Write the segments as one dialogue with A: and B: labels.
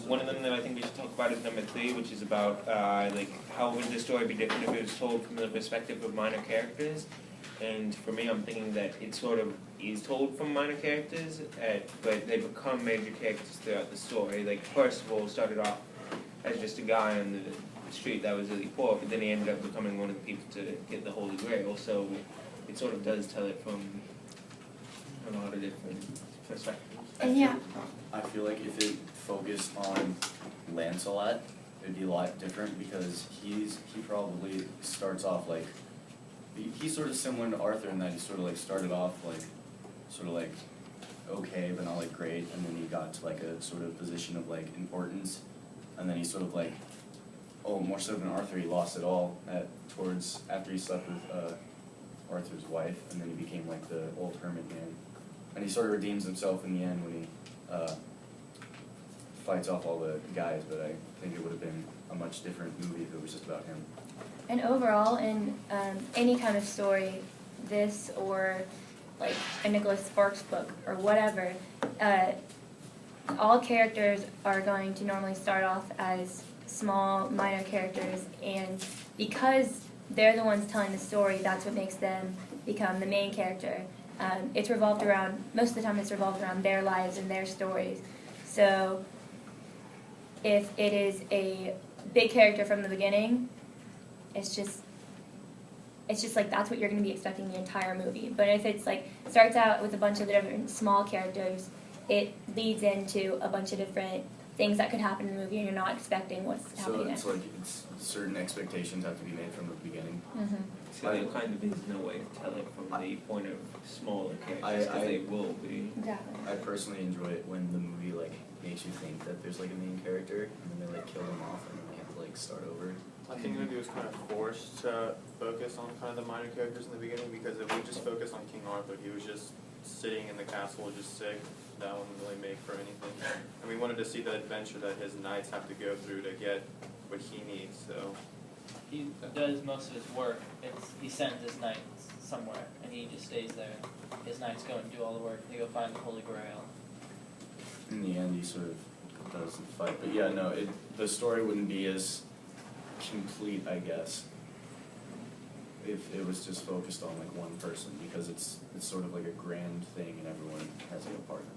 A: one of them that I think we should talk about is number 3, which is about like how would the story be different if it was told from the perspective of minor characters. And for me, I'm thinking that it sort of is told from minor characters, but they become major characters throughout the story. Like Percival started off as just a guy on the street that was really poor, but then he ended up becoming one of the people to get the Holy Grail. So it sort of does tell it from a lot of different perspectives.
B: I feel like if it focused on Lancelot, it'd be a lot different because he probably starts off like he's sort of similar to Arthur in that he sort of like started off like sort of like okay but not like great, and then he got to like a sort of position of like importance, and then he sort of like more so than Arthur, he lost it all after he slept with Arthur's wife, and then he became like the old hermit man. And he sort of redeems himself in the end when he fights off all the guys, but I think it would have been a much different movie if it was just about him.
C: And overall, in any kind of story, this or like a Nicholas Sparks book or whatever, all characters are going to normally start off as small, minor characters, and because they're the ones telling the story, that's what makes them become the main character. It's revolved around, most of the time it's revolved around their lives and their stories. So if it is a big character from the beginning, it's just like that's what you're going to be expecting the entire movie. But if it's like starts out with a bunch of different small characters, it leads into a bunch of different things that could happen in the movie and you're not expecting what's happening next.
B: So it's certain expectations have to be made from the beginning.
C: Mm-hmm.
A: So there kind of is no way to tell it from the point of smaller characters, because they will be.
C: Exactly.
B: I personally enjoy it when the movie like makes you think that there's like a main character, and then they like kill them off, and then they have to like start over.
D: I think the movie was kind of forced to focus on kind of the minor characters in the beginning, because if we just focus on King Arthur, he was just sitting in the castle just sick. That wouldn't really make for anything. And we wanted to see the adventure that his knights have to go through to get what he needs, so.
E: He does most of his work. He sends his knights somewhere, and he just stays there. His knights go and do all the work. They go find the Holy Grail.
B: In the end, he sort of does the fight. But yeah, no, the story wouldn't be as complete, I guess, if it was just focused on like one person, because it's sort of like a grand thing and everyone has like a part in it.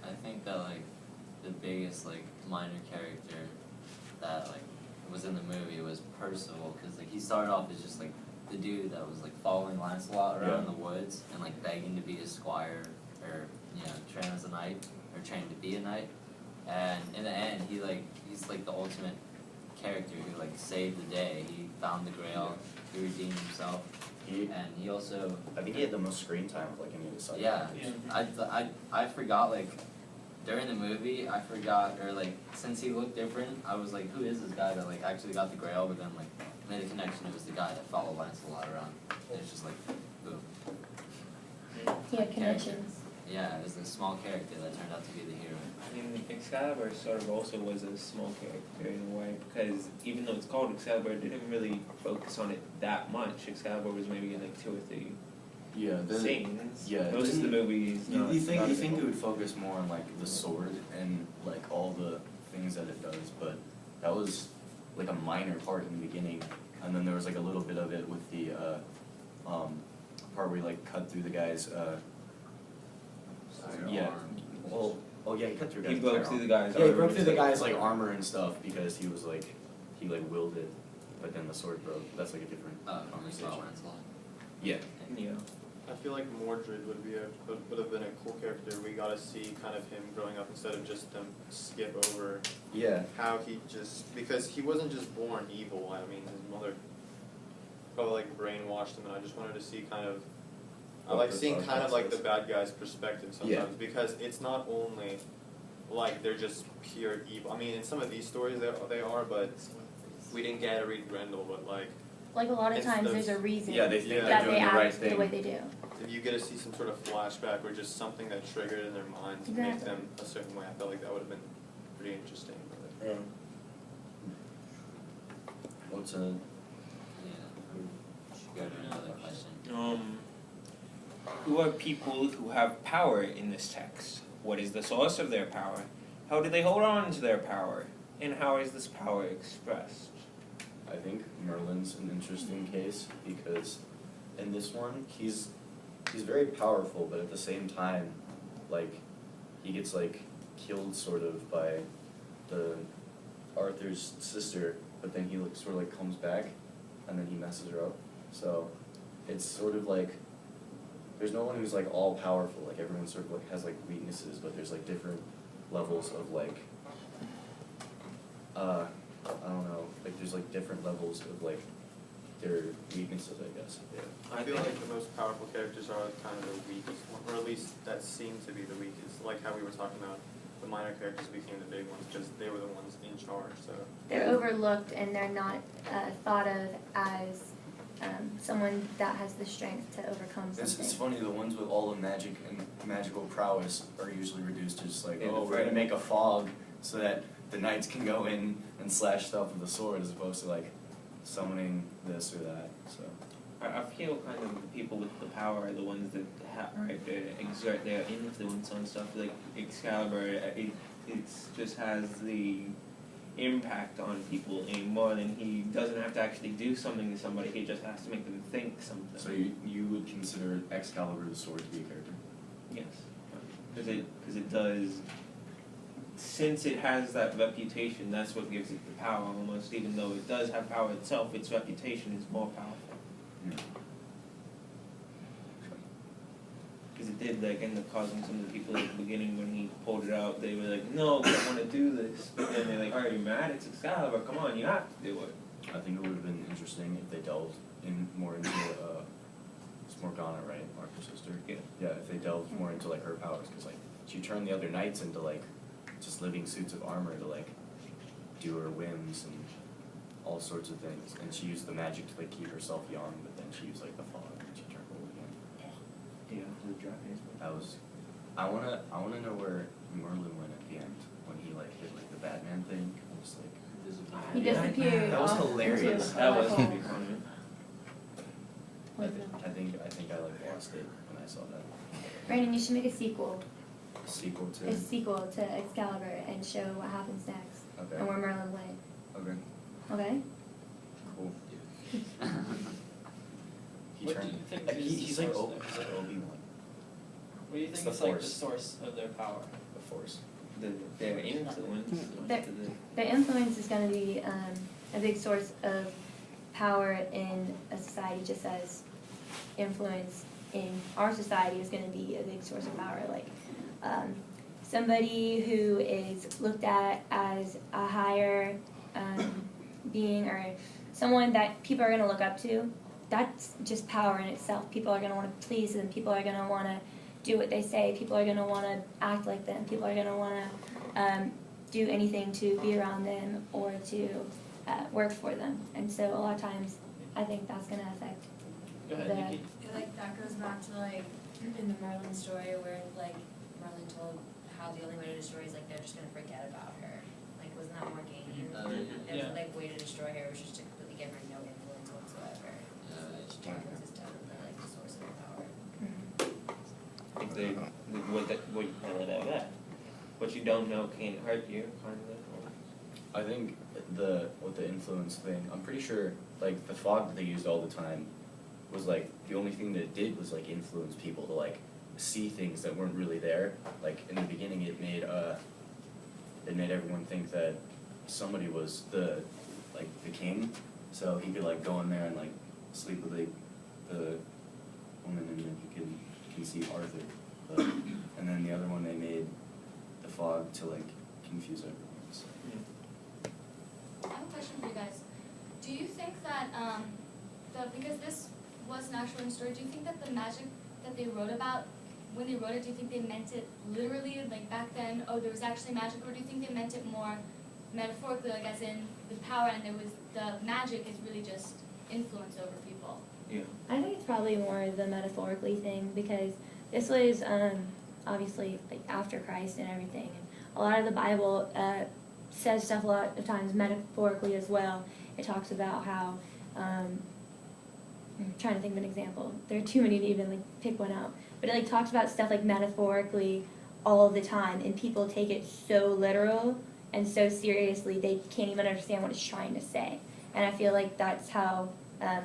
F: I think that like the biggest like minor character that like was in the movie was Percival, because like he started off as just like the dude that was like following Lancelot around the woods and like begging to be his squire, or train as a knight or trained to be a knight, and in the end he's like the ultimate character who like saved the day. He found the Grail, he redeemed himself, and he also
B: I think he had the most screen time of like any of the side characters.
F: I forgot like during the movie I forgot, or like since he looked different, I was like, who is this guy that like actually got the Grail? But then like made a connection, it was the guy that followed Lancelot around. It's just like boom.
C: He had connections.
F: Yeah, it was a small character that turned out to be the hero.
A: I mean, Excalibur sort of also was a small character in a way, because even though it's called Excalibur, it didn't really focus on it that much. Excalibur was maybe in like 2 or 3 scenes.
B: Yeah,
A: most of the movies.
B: You think it would focus more on like the sword and like all the things that it does, but that was like a minor part in the beginning, and then there was like a little bit of it with the part where he like cut through the guy's. He cut through.
A: He broke through the guy's.
B: Yeah, he broke through the guy's like armor and stuff because he was like he like willed it, but then the sword broke. That's like a different conversation. Yeah.
D: I feel like Mordred would have been a cool character. We got to see kind of him growing up instead of just them skip over.
B: Yeah.
D: How he just, because he wasn't just born evil. I mean, his mother probably like brainwashed him, and I just wanted to see kind of. I like seeing kind of like the bad guy's perspective sometimes, because it's not only like they're just pure evil. I mean, in some of these stories they are, but we didn't get to read Grendel, but like
C: a lot of times there's a reason
B: they think
C: that
B: they're
C: they
B: doing the right
C: act
B: thing.
C: the way they do.
D: if you get to see some sort of flashback or just something that triggered in their mind to make them a certain way, I felt like that would have been pretty interesting.
A: Yeah.
B: What's a...
F: Should go to another question.
A: Who are people who have power in this text? What is the source of their power? how do they hold on to their power, and how is this power expressed?
B: I think Merlin's an interesting case because in this one he's very powerful, but at the same time, like, he gets like killed sort of by the Arthur's sister, but then he like sort of like comes back and then he messes her up. So it's sort of like there's no one who's like all powerful. Like everyone sort of like has like weaknesses, but there's like different levels of like I don't know, like there's like different levels of like their weaknesses, I guess. Yeah.
D: I feel like the most powerful characters are kind of the weakest one, or at least that seem to be the weakest. Like how we were talking about, the minor characters became the big ones because they were the ones in charge. So
C: They're overlooked and they're not thought of as someone that has the strength to overcome something.
B: It's funny, the ones with all the magic and magical prowess are usually reduced to just like,
A: Yeah,
B: oh, we're gonna make a fog so that the knights can go in and slash stuff with the sword, as opposed to like summoning this or that. So
A: I feel kind of the people with the power are the ones that exert their influence on stuff. Like Excalibur, it just has the impact on people in more than he doesn't have to actually do something to somebody. He just has to make them think something.
B: So you would consider Excalibur the sword to be a character?
A: Yes, because it does. Since it has that reputation, that's what gives it the power almost. Even though it does have power itself, its reputation is more powerful.
B: Yeah.
A: Because it did like end up causing some of the people at the beginning when he pulled it out. They were like, "No, we don't want to do this." But then they're like, "Are you mad? It's Excalibur. Come on, you have to do it."
B: I think it would have been interesting if they delved more into it's Morgana, right? Arthur's sister.
A: Yeah.
B: Yeah, if they delved more into like her powers, because like she turned the other knights into like just living suits of armor to like do her whims and all sorts of things, and she used the magic to like keep herself young, but then she used like the fog and she turned old again.
A: Yeah, the Japanese one.
B: That was, I wanna know where Merlin went at the end when he like did like the Batman thing. It was like
C: He disappeared.
B: That was
C: off
B: hilarious.
C: into a
A: That was
C: black
A: pretty
C: hole.
A: funny.
B: I think I like lost it when I saw that.
C: Brandon, you should make a sequel.
B: Sequel to
C: A sequel to Excalibur and show what happens next
B: okay.
C: and where Merlin went.
B: Okay.
C: Okay?
B: Cool. He
E: What do
B: turned
E: you think
B: like,
E: is
B: he's
E: the
B: like
E: source
B: he's
E: there?
B: like Obi-Wan,
E: What do you
B: It's
E: think
B: the
E: is like the
B: Force.
E: source of their power?
B: the Force.
A: Their influence.
C: Their influence is going to be a big source of power in a society, just as influence in our society is going to be a big source of power. Like somebody who is looked at as a higher being or someone that people are going to look up to, that's just power in itself. People are going to want to please them. People are going to want to do what they say. People are going to want to act like them. People are going to want to do anything to be around them or to work for them. And so a lot of times I think that's going to affect
E: Go ahead,
C: the
E: Nikki.
G: Like that goes back to like in the Merlin story where like Merlin told how the only way to destroy is like they're just gonna forget about her. Like wasn't that Morgana? There's
E: Yeah.
G: like way to destroy her was just to completely give her no influence whatsoever. So influence is definitely like the source of her power.
A: Like what you don't know can't hurt you, kind of.
B: I think with the influence thing, I'm pretty sure like the fog that they used all the time was like the only thing that it did was like influence people to like see things that weren't really there. Like in the beginning, it made everyone think that somebody was the king, so he could like go in there and like sleep with the woman, and then he can see Arthur. And then the other one, they made the fog to like confuse everyone. So.
H: I have a question for you guys. Do you think that because this was an actual story, do you think that the magic that they wrote about, when they wrote it, do you think they meant it literally, like back then, oh, there was actually magic, or do you think they meant it more metaphorically, like as in the power and the magic is really just influence over people?
A: Yeah.
C: I think it's probably more the metaphorically thing because this was obviously like after Christ and everything, and a lot of the Bible says stuff a lot of times metaphorically as well. It talks about how I'm trying to think of an example. There are too many to even like pick one out, but it like talks about stuff like metaphorically all the time, and people take it so literal and so seriously they can't even understand what it's trying to say. And I feel like that's how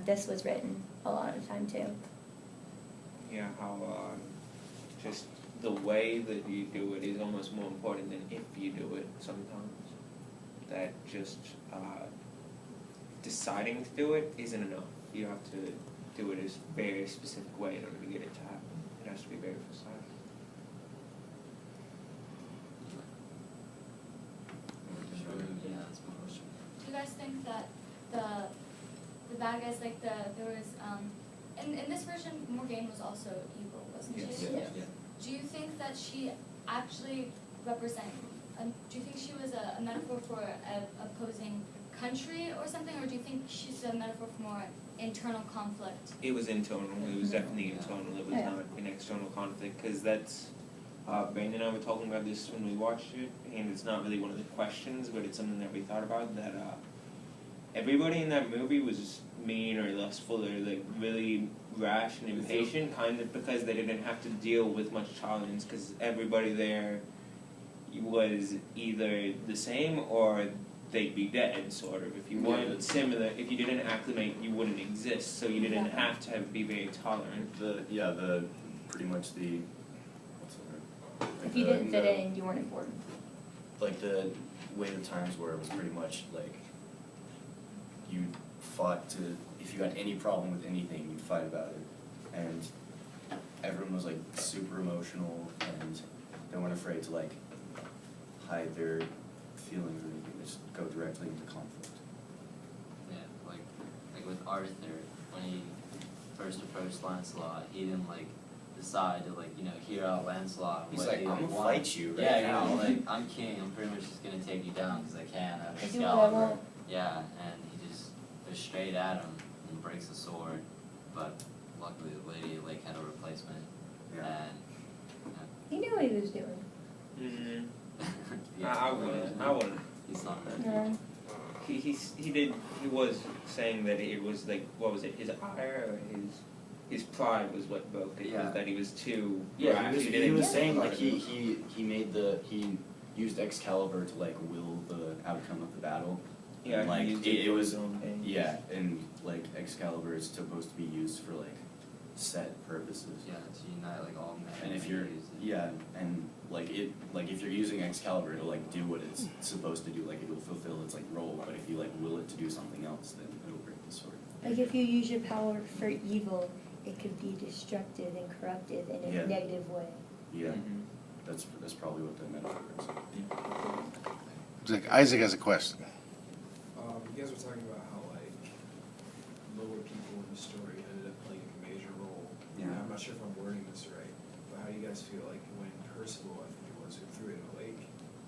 C: this was written a lot of the time too.
A: Yeah, how just the way that you do it is almost more important than if you do it sometimes. That just deciding to do it isn't enough. You have to do it a very specific way in order to get it to happen. It has to be very precise.
F: Yeah, that's my question.
H: Do you guys think that the bad guys, like there was in this version Morgane was also evil, wasn't
A: Yes.
H: she?
F: Yeah.
H: Do you think that she actually represented? Do you think she was a metaphor for a opposing country or something, or do you think she's a metaphor for more internal conflict?
A: It was internal. It was definitely internal. It was
C: Yeah.
A: not an external conflict, because that's Brandon and I were talking about this when we watched it, and it's not really one of the questions, but it's something that we thought about, that everybody in that movie was mean or lustful or like really rash and impatient, kind of because they didn't have to deal with much tolerance, because everybody there was either the same or they'd be dead, sort of. If you weren't similar, if you didn't acclimate, you wouldn't exist, so you didn't have to be very tolerant.
B: Pretty much the, what's the word?
C: If you didn't fit in, you weren't important.
B: Like the way the times were was pretty much like you fought to, if you had any problem with anything, you'd fight about it. And everyone was like super emotional, and they weren't afraid to like hide their feelings or anything. They just go directly into conflict.
F: Yeah, like with Arthur, when he first approached Lancelot, he didn't like decide to like, hear out Lancelot.
B: He's like, I'm gonna fight you right
F: yeah,
B: now.
F: like, I'm king, I'm pretty much just gonna take you down because I can. I have
C: I do what I
F: Excalibur.
C: want.
F: Yeah, and he just goes straight at him and breaks the sword. But luckily the lady like had a replacement.
B: Yeah.
F: And
C: He knew what he was doing.
A: Mm-hmm.
F: yeah,
A: I wouldn't.
F: He's not ready.
C: No.
A: He was saying that it was like, what was it, his ire or his pride was what broke it,
B: Yeah.
A: was that he was too
B: Yeah,
A: rash.
B: he
A: didn't
B: was
A: get
B: saying
A: part
B: like
A: of it.
B: he used Excalibur to like will the outcome of the battle.
A: Yeah,
B: And, like
A: he used
B: it
A: for
B: was
A: his own ends.
B: yeah, and like Excalibur is supposed to be used for like set purposes.
F: Yeah, to unite like all men.
B: And if you're and like if you're using Excalibur to like do what it's supposed to do, like it will fulfill its like role. But if you like will it to do something else, then it'll break the sword.
C: Like if you use your power for evil, it could be destructive and corruptive in a
B: Yeah.
C: negative way.
B: Yeah,
A: Mhm.
B: that's probably what the metaphor is.
I: Isaac has a question.
J: You guys were talking about how like lower people in the story ended up playing a major role.
B: Yeah.
J: I'm not sure if I'm wording this right, but how do you guys feel like when Percival, I think it was, who threw it in the lake?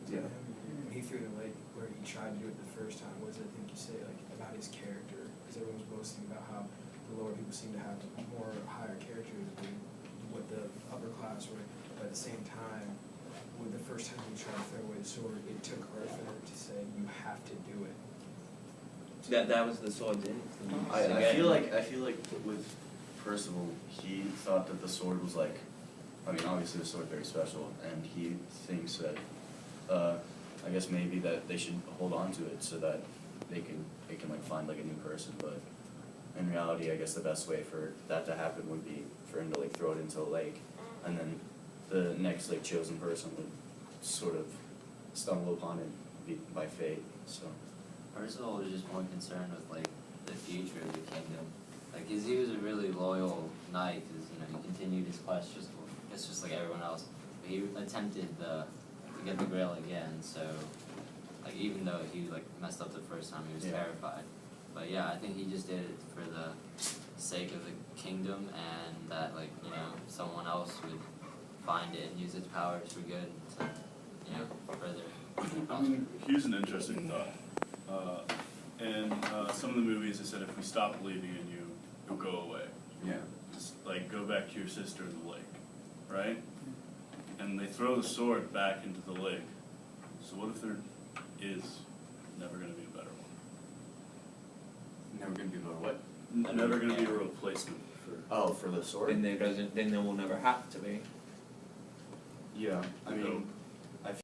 J: Was it
B: Yeah.
J: him? When he threw it in the lake, where he tried to do it the first time, what does I think you say like about his character? Because everyone was boasting about how the lower people seem to have more higher characters than what the upper class were. But at the same time, with the first time he tried to throw away the sword, it took Arthur to say, "You have to do it."
A: That was the sword's in.
B: I feel like with Percival, he thought that the sword was like, I mean, obviously the sword very special, and he thinks that, I guess maybe that they should hold on to it so that they can like find like a new person. But in reality, I guess the best way for that to happen would be for him to like throw it into a lake, and then the next like chosen person would sort of stumble upon it by fate. So.
F: Percival was just more concerned with like the future of the kingdom, like 'cause he was a really loyal knight. 'Cause he continued his quest just like everyone else. But he attempted to get the Grail again. So like even though he like messed up the first time, he was terrified. But yeah, I think he just did it for the sake of the kingdom, and that like someone else would find it and use its powers for good. So further.
K: I mean, here's an interesting thought. In some of the movies, they said if we stop believing in you, you'll go away.
B: Yeah.
K: Just, like, go back to your sister in the lake, right? And they throw the sword back into the lake. So what if there is never going to be a better one?
B: Never gonna be about what?
K: Never going to be a replacement for...
B: Oh, for the sword?
A: Then there will never have to be.
B: Yeah, I mean,
K: Nope.